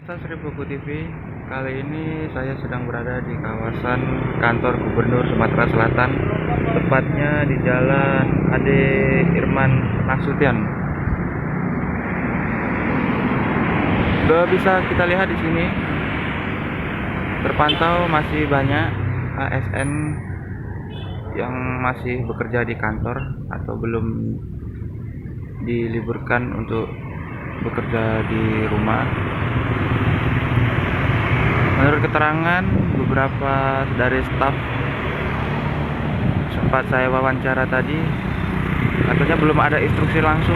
Sri Pugu TV, kali ini saya sedang berada di kawasan kantor Gubernur Sumatera Selatan, tepatnya di Jalan Ade Irman Nasution. Sudah bisa kita lihat di sini, terpantau masih banyak ASN yang masih bekerja di kantor atau belum diliburkan untuk bekerja di rumah. Menurut keterangan beberapa dari staf sempat saya wawancara tadi, katanya belum ada instruksi langsung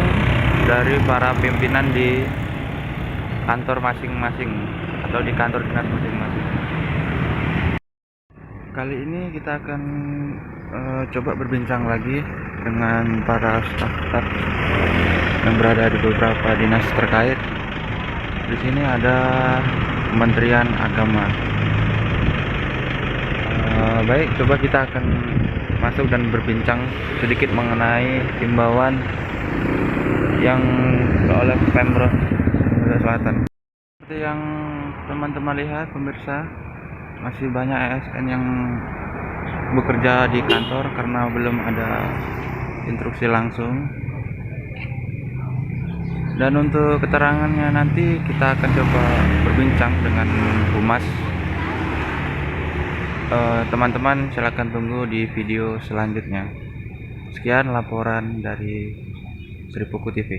dari para pimpinan di kantor masing-masing atau di kantor dinas masing-masing. Kali ini kita akan coba berbincang lagi dengan para staf-staf yang berada di beberapa dinas terkait. Di sini ada Kementerian Agama. Baik, coba kita akan masuk dan berbincang sedikit mengenai himbauan yang oleh Pemprov Sumatera Selatan. Seperti yang teman-teman lihat, pemirsa, masih banyak ASN yang bekerja di kantor karena belum ada instruksi langsung. Dan untuk keterangannya nanti kita akan coba berbincang dengan Humas. Teman-teman silakan tunggu di video selanjutnya. Sekian laporan dari Sri Pugu TV.